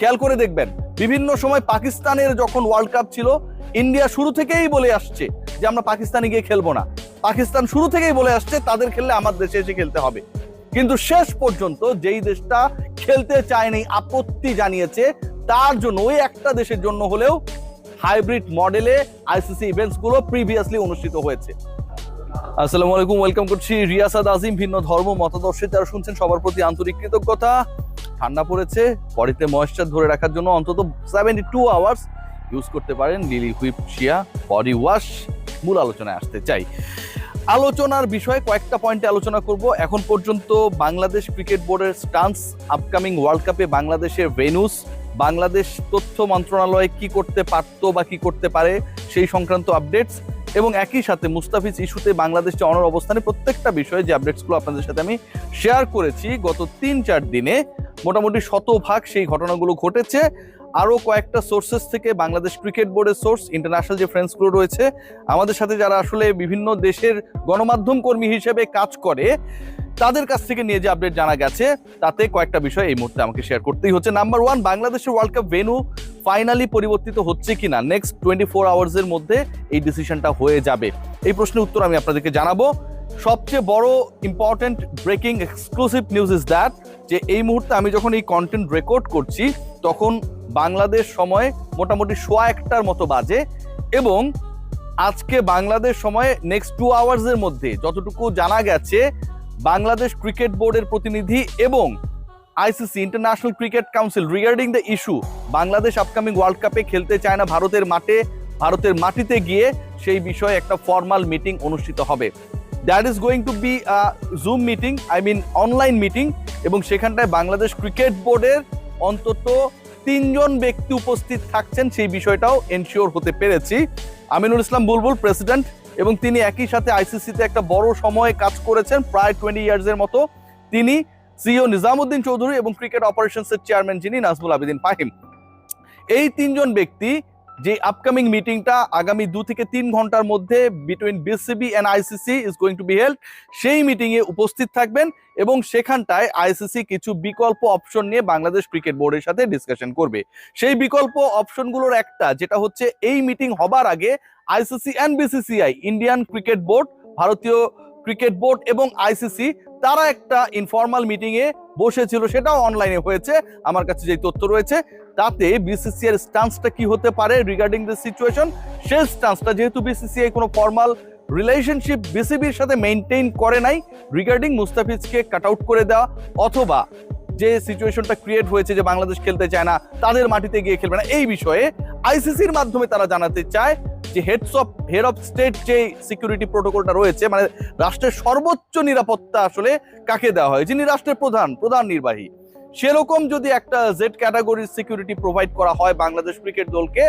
খেয়াল করে দেখবেন বিভিন্ন সময় পাকিস্তানের যখন ওয়ার্ল্ড কাপ ছিল, ইন্ডিয়া শুরু থেকেই বলে আসছে যে আমরা পাকিস্তানে গিয়ে খেলবো না। পাকিস্তান শুরু থেকেই বলে আসছে তাদের খেললে আমার দেশে এসে খেলতে হবে। কিন্তু শেষ পর্যন্ত যেই দেশটা খেলতে চায়নি, আপত্তি জানিয়েছে, তার জন্য ওই একটা দেশের জন্য হলেও হাইব্রিড মডেলে আইসিসি ইভেন্টস গুলো প্রিভিয়াসলি অনুষ্ঠিত হয়েছে। আসসালামু আলাইকুম, ওয়েলকাম করছি রিয়াসাদ আজিম। ভিন্ন ধর্ম মতাদর্শে যারা শুনছেন সবার প্রতি আন্তরিক কৃতজ্ঞতা। ঠান্ডা পড়েছে, বডিতে ময়েশ্চার ধরে রাখার জন্য অন্তত 72 আওয়ার্স ইউজ করতে পারেন লিলি হুইপ শিয়া বডি ওয়াশ। মূল আলোচনায় আসতে চাই। আলোচনার বিষয়ে কয়েকটা পয়েন্টে আলোচনা করব। এখন পর্যন্ত বাংলাদেশ ক্রিকেট বোর্ডের স্টান্স, আপকামিং ওয়ার্ল্ড কাপে বাংলাদেশের ভেন্যুস, বাংলাদেশ তথ্য মন্ত্রণালয় কি করতে পারতো বা কি করতে পারে সেই সংক্রান্ত আপডেটস, এবং একই সাথে মুস্তাফিজ ইস্যুতে বাংলাদেশ যে অনর অবস্থানে প্রত্যেকটা বিষয়ে যে আপডেটসগুলো আপনাদের সাথে আমি শেয়ার করেছি গত 3-4 দিনে, মোটামুটি 100% সেই ঘটনাগুলো ঘটেছে। আরো কয়েকটা সোর্সেস থেকে, বাংলাদেশ ক্রিকেট বোর্ডের সোর্স, ইন্টারন্যাশনাল যে ফ্রেন্ডসগুলো রয়েছে আমাদের সাথে, যারা আসলে বিভিন্ন দেশের গণমাধ্যম কর্মী হিসেবে কাজ করে, তাদের কাছ থেকে নিয়ে যে আপডেট জানা গেছে তাতে কয়েকটা বিষয় এই মুহূর্তে আমাকে শেয়ার করতেই হচ্ছে। নাম্বার 1, বাংলাদেশের ওয়ার্ল্ড কাপ ভেন্যু ফাইনালি পরিবর্তিত হচ্ছে কিনা নেক্সট 24 আওয়ার্সের মধ্যে এই ডিসিশনটা হয়ে যাবে। এই প্রশ্নের উত্তর আমি আপনাদেরকে জানাবো। সবচেয়ে বড় important breaking exclusive news is that, যে এই মুহূর্তে আমি যখন এই কন্টেন্ট রেকর্ড করছি তখন বাংলাদেশ সময় মোটামুটি 1:15টার মতো বাজে, এবং আজকে বাংলাদেশ সময়ে নেক্সট 2 আওয়ার্সের মধ্যে যতটুকু জানা গেছে, বাংলাদেশ ক্রিকেট বোর্ডের প্রতিনিধি এবং ICC international cricket council regarding the issue Bangladesh upcoming world কাপে খেলতে চায় না ভারতের মাঠে, ভারতের মাটিতে গিয়ে সেই বিষয়ে একটা ফর্মাল মিটিং অনুষ্ঠিত হবে। That is going to be Zoom meeting, I mean online meeting, এবং সেখানটায় বাংলাদেশ ক্রিকেট বোর্ডের অন্তত 3 জন ব্যক্তি উপস্থিত থাকছেন, সেই বিষয়টাও এনশিওর হতে পেরেছি। আমিনুল ইসলাম বুলবুল প্রেসিডেন্ট, এবং তিনি একই সাথে আইসিসিতে একটা বড় সময়ে কাজ করেছেন, প্রায় 20 ইয়ার্সের মতো। তিনি সিইও নিজামুদ্দিন চৌধুরী এবং ক্রিকেট অপারেশনসের চেয়ারম্যান যিনি নাজমুল আবেদিন ফাহিম। এই 3 জন ব্যক্তি যে আপকামিং মিটিংটা আগামী 2 থেকে 3 ঘন্টার মধ্যে between BCB and ICC is going to be held, সেই মিটিং এ উপস্থিত থাকবেন, এবং সেখানটায় আইসিসি কিছু বিকল্প অপশন নিয়ে বাংলাদেশ ক্রিকেট বোর্ডের সাথে ডিসকাশন করবে। সেই বিকল্প অপশনগুলোর একটা যেটা হচ্ছে, এই মিটিং হবার আগে ICC and BCCI, Indian cricket board, ভারতীয় ক্রিকেট বোর্ড এবং আইসিসি, তারা একটা ইনফর্মাল মিটিং এ বসেছিল, সেটাও অনলাইনে হয়েছে। আমার কাছে যে তথ্য রয়েছে তাতে বিসিসিআই এর স্ট্যান্সটা কি হতে পারে রিগার্ডিং দিস সিচুয়েশন, সেই স্ট্যান্সটা, যেহেতু বিসিসিআই কোনো ফর্মাল রিলেশনশিপ বিসিবির সাথে মেইনটেইন করে নাই রিগার্ডিং মুস্তাফিজকে কাট আউট করে দেওয়া, অথবা যে সিচুয়েশনটা ক্রিয়েট হয়েছে যে বাংলাদেশ খেলতে চায় না, তাদের মাটিতে গিয়ে খেলবে না, এই বিষয়ে আইসিসির মাধ্যমে তারা জানাতে চায় যে হেড অফ স্টেট যে সিকিউরিটি প্রোটোকলটা রয়েছে, মানে রাষ্ট্রের সর্বোচ্চ নিরাপত্তা আসলে কাকে দেওয়া হয়, যিনি রাষ্ট্রের প্রধান নির্বাহী, সেরকম যদি একটা জেড ক্যাটাগরির সিকিউরিটি প্রোভাইড করা হয় বাংলাদেশ ক্রিকেট দলকে,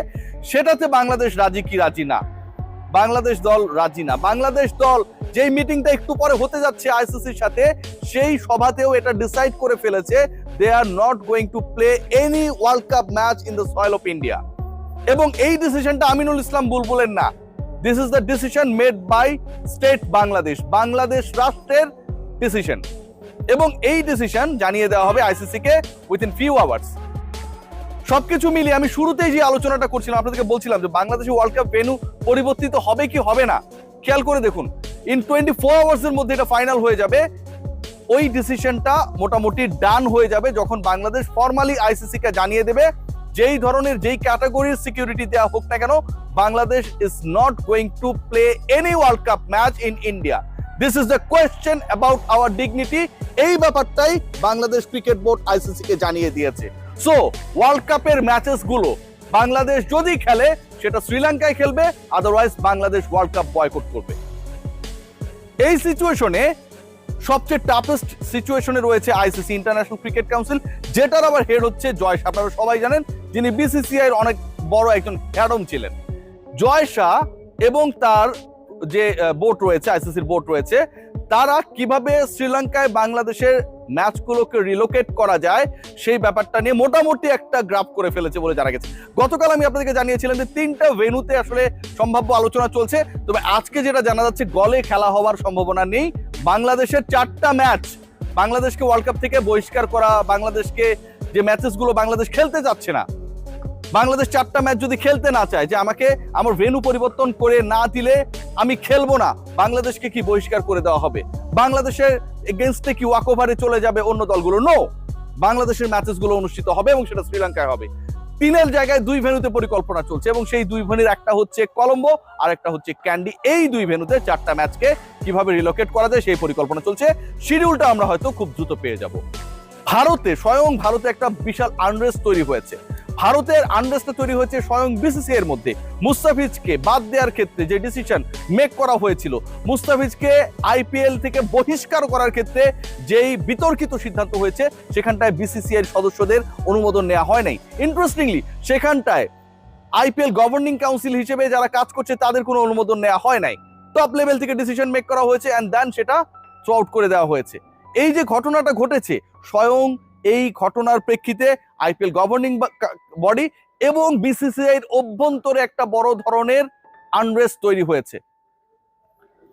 সেটাতে বাংলাদেশ রাজি কি রাজি না? বাংলাদেশ দল রাজি না। বাংলাদেশ দল যেই মিটিংটা একটু পরে হতে যাচ্ছে আইসিসির সাথে, সেই সভাতেও এটা ডিসাইড করে ফেলেছে they are not going to play any world cup match in the soil of India. এবং এই ডিসিশনটা আমিনুল ইসলাম বুলবুলের না, this is the decision made by state Bangladesh, Bangladesh রাষ্ট্রের ডিসিশন, এবং এই ডিসিশন জানিয়ে দেওয়া হবে আইসিসি কে উইথিন ফিউ আওয়ার্স। সবকিছু মিলিয়ে আমি শুরুতেই যে আলোচনাটা করছিলাম, আপনাদেরকে বলছিলাম যে বাংলাদেশের ওয়ার্ল্ড কাপ ভেন্যু পরিবর্তিত হবে কি হবে না, খেয়াল করে দেখুন ইন 24 আওয়ার্স এর মধ্যে এটা ফাইনাল হয়ে যাবে। ওই ডিসিশনটা মোটামুটি ডান হয়ে যাবে যখন বাংলাদেশ ফর্মালি আইসিসি কে জানিয়ে দেবে যেই ধরনের, যেই ক্যাটাগরির সিকিউরিটি দেওয়া হোক না কেন, Bangladesh is not going to play any world cup match in India. This is the question about our dignity. এই ব্যাপারটাই বাংলাদেশ ক্রিকেট বোর্ড আইসিসি কে জানিয়ে দিয়েছে। সো ওয়ার্ল্ড কাপের ম্যাচেস গুলো বাংলাদেশ যদি খেলে সেটা শ্রীলঙ্কায় খেলবে, otherwise Bangladesh world cup boycott করবে। এই সিচুয়েশনে সবচেয়ে টাফেস্ট সিচুয়েশনে রয়েছে আইসিসি ইন্টারন্যাশনাল ক্রিকেট কাউন্সিল, যেটার আবার হেড হচ্ছে জয় শাহ। আপনারা সবাই জানেন যিনি বিসিসিআই এর অনেক বড় একজন হ্যাডম ছিলেন। জয় শাহ এবং তার যে বোর্ড রয়েছে, আইসিসির বোর্ড রয়েছে, তারা কিভাবে শ্রীলঙ্কায় বাংলাদেশের ম্যাচগুলোকে রিলোকেট করা যায় সেই ব্যাপারটা নিয়ে মোটামুটি একটা গ্রাফ করে ফেলেছে বলে জানা গেছে। গতকাল আমি আপনাদেরকে জানিয়েছিলাম যে 3টা ভেন্যুতে আসলে সম্ভাব্য আলোচনা চলছে, তবে আজকে যেটা জানা যাচ্ছে গলে খেলা হওয়ার সম্ভাবনা নেই। বাংলাদেশের 4টা ম্যাচ, বাংলাদেশকে ওয়ার্ল্ড কাপ থেকে বহিষ্কার করা, বাংলাদেশকে যে ম্যাচেসগুলো বাংলাদেশ খেলতে যাচ্ছে না, বাংলাদেশ 4টা ম্যাচ যদি খেলতে না চায়, যে আমাকে আমার ভেন্যু পরিবর্তন করে না দিলে আমি খেলবো না, বাংলাদেশকে কি বহিষ্কার করে দেওয়া হবে? বাংলাদেশের এগেইনস্টে কি ওয়াক ওভারে চলে যাবে অন্য দলগুলো? নো, বাংলাদেশের ম্যাচেসগুলো অনুষ্ঠিত হবে এবং সেটা শ্রীলঙ্কায় হবে। 3-এর জায়গায় 2 ভেন্যুতে পরিকল্পনা চলছে এবং সেই 2 ভেন্যুর একটা হচ্ছে কলম্বো আর একটা হচ্ছে ক্যান্ডি। এই 2 ভেন্যুতে 4টা ম্যাচকে কিভাবে রিলোকেট করা যায় সেই পরিকল্পনা চলছে। শিডিউলটা আমরা হয়তো খুব দ্রুত পেয়ে যাব। স্বয়ং ভারতে একটা বিশাল আনরেস্ট তৈরি হয়েছে। ভারতের আনরেস্টটা তৈরি হয়েছে স্বয়ং বিসিসিআই এর মধ্যে। মুস্তাফিজকে বাদ দেওয়ার ক্ষেত্রে যে ডিসিশন মেক করা হয়েছিল, মুস্তাফিজকে আইপিএল থেকে বহিষ্কার করার ক্ষেত্রে যেই বিতর্কিত সিদ্ধান্ত হয়েছে, সেখানটায় বিসিসিআই এর সদস্যদের অনুমোদন নেওয়া হয় নাই। ইন্টারেস্টিংলি সেখানটায় আইপিএল গভর্নিং কাউন্সিল হিসেবে যারা কাজ করছে তাদের কোনো অনুমোদন নেওয়া হয় নাই। টপ লেভেল থেকে ডিসিশন মেক করা হয়েছে এন্ড দেন সেটা থ্রো আউট করে দেওয়া হয়েছে। এই যে ঘটনাটা ঘটেছে, স্বয়ং এই ঘটনার প্রেক্ষিতে আইপিএল গভর্নিং বডি এবং বিসিসিআই এর অভ্যন্তরে একটা বড় ধরনের আনরেস্ট তৈরি হয়েছে।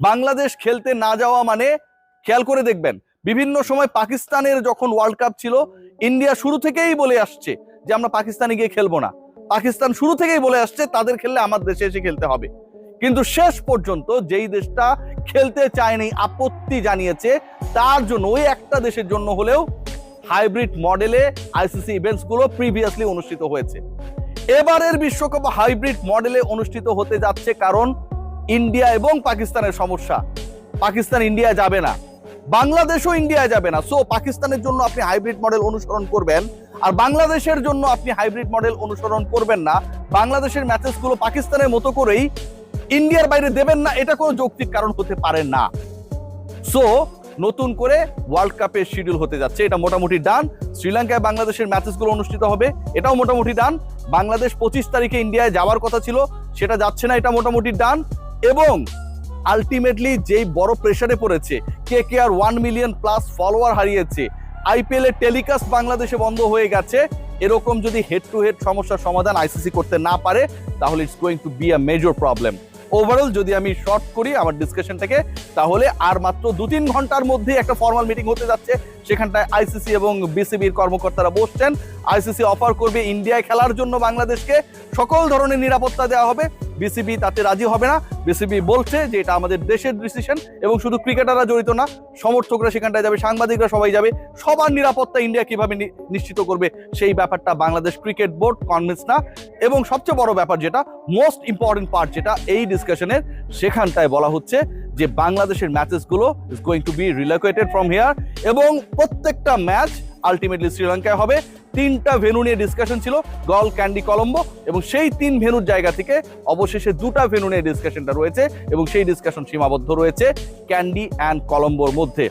বাংলাদেশ খেলতে না যাওয়া মানে, খেয়াল করে দেখবেন, বিভিন্ন সময় পাকিস্তানের যখন ওয়ার্ল্ড কাপ ছিল, ইন্ডিয়া শুরু থেকেই বলে আসছে যে আমরা পাকিস্তানে গিয়ে খেলবো না। পাকিস্তান শুরু থেকেই বলে আসছে তাদের খেললে আমার দেশে এসে খেলতে হবে। কিন্তু শেষ পর্যন্ত যেই দেশটা খেলতে চায়নি, আপত্তি জানিয়েছে, তার জন্য ওই একটা দেশের জন্য হলেও হাইব্রিড মডেলে আইসিসি ইভেন্টস গুলো প্রিভিয়াসলি অনুষ্ঠিত হয়েছে। এবারের বিশ্বকাপ হাইব্রিড মডেলে অনুষ্ঠিত হতে যাচ্ছে কারণ ইন্ডিয়া এবং পাকিস্তানের সমস্যা। পাকিস্তান ইন্ডিয়া যাবে না, বাংলাদেশও ইন্ডিয়া যাবে না। সো পাকিস্তানের জন্য আপনি হাইব্রিড মডেল অনুসরণ করবেন আর বাংলাদেশের জন্য আপনি হাইব্রিড মডেল অনুসরণ করবেন না। বাংলাদেশের ম্যাচেস গুলো পাকিস্তানের মতো করেই ইন্ডিয়ার বাইরে দেবেন না, এটা কোনো যৌক্তিক কারণ হতে পারে না। সো নতুন করে ওয়ার্ল্ড কাপের শিডিউল হতে যাচ্ছে, এটা মোটামুটি ডান। শ্রীলঙ্কায় বাংলাদেশের ম্যাচেসগুলো অনুষ্ঠিত হবে, এটাও মোটামুটি ডান। বাংলাদেশ 25 তারিখে ইন্ডিয়ায় যাওয়ার কথা ছিল, সেটা যাচ্ছে না, এটা মোটামুটি ডান। এবং আলটিমেটলি যেই বড় প্রেসারে পড়েছে, কেকেআর 1 মিলিয়ন প্লাস ফলোয়ার হারিয়েছে, আইপিএল এর টেলিকাস্ট বাংলাদেশে বন্ধ হয়ে গেছে, এরকম যদি হেড টু হেড সমস্যার সমাধান আইসিসি করতে না পারে, তাহলে it's going to be a major problem. Overall যদি আমি শর্ট করি আমার ডিসকাশনটাকে, তাহলে আর মাত্র 2-3 ঘন্টার মধ্যে একটা ফর্মাল মিটিং হতে যাচ্ছে। সেখানটায় আইসিসি এবং বিসিবির কর্মকর্তারা বসছেন। আইসিসি অফার করবে ইন্ডিয়ায় খেলার জন্য বাংলাদেশকে সকল ধরনের নিরাপত্তা দেওয়া হবে। বিসিবি তাতে রাজি হবে না। বিসিবি বলছে যে এটা আমাদের দেশের ডিসিশন এবং শুধু ক্রিকেটাররা জড়িত না, সমর্থকরা সেখানটায় যাবে, সাংবাদিকরা সবাই যাবে। সবার নিরাপত্তা ইন্ডিয়া কিভাবে নিশ্চিত করবে সেই ব্যাপারটা বাংলাদেশ ক্রিকেট বোর্ড কনভিন্স না। এবং সবচেয়ে বড় ব্যাপার, যেটা মোস্ট ইম্পর্টেন্ট পার্ট, যেটা এই ডিসকাশনের, সেখানটায় বলা হচ্ছে যে বাংলাদেশের ম্যাচেসগুলো is going to be relocated from here এবং প্রত্যেকটা ম্যাচ আলটিমেটলি শ্রীলঙ্কায় হবে। 3টা ভেন্যু নিয়ে ডিসকাশন ছিল, গল, ক্যান্ডি, কলম্বো, এবং সেই 3 ভেন্যুর জায়গা থেকে অবশেষে 2টা ভেন্যু নিয়ে ডিসকাশনটা রয়েছে এবং সেই ডিসকাশন সীমাবদ্ধ রয়েছে ক্যান্ডি অ্যান্ড কলম্বোর মধ্যে।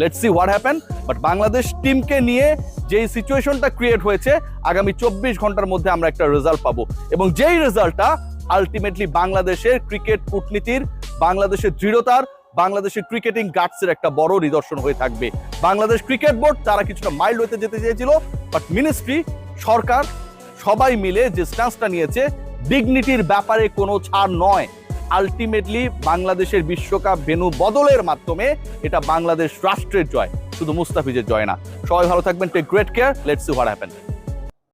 Let's see what happen. But Bangladesh টিমকে নিয়ে যেই সিচুয়েশনটা ক্রিয়েট হয়েছে, আগামী 24 ঘন্টার মধ্যে আমরা একটা রেজাল্ট পাবো এবং যেই রেজাল্টটা আলটিমেটলি বাংলাদেশের ক্রিকেট কূটনীতির, বাংলাদেশের দৃঢ়তার, বাংলাদেশের ক্রিকেটিং গাটসের একটা বড় নিদর্শন হয়ে থাকবে। বাংলাদেশ ক্রিকেট বোর্ড তারা কিছুটা মাইল্ড হতে যেতে চেয়েছিল, বাট মিনিস্ট্রি, সরকার সবাই মিলে যে স্ট্যান্সটা নিয়েছে, ডিগনিটির ব্যাপারে কোনো ছাড় নয়। আলটিমেটলি বাংলাদেশের বিশ্বকাপ ভেন্যু বদলের মাধ্যমে এটা বাংলাদেশ রাষ্ট্রের জয়, শুধু মুস্তাফিজের জয় না। সবাই ভালো থাকবেন, take great care, let's see what happen.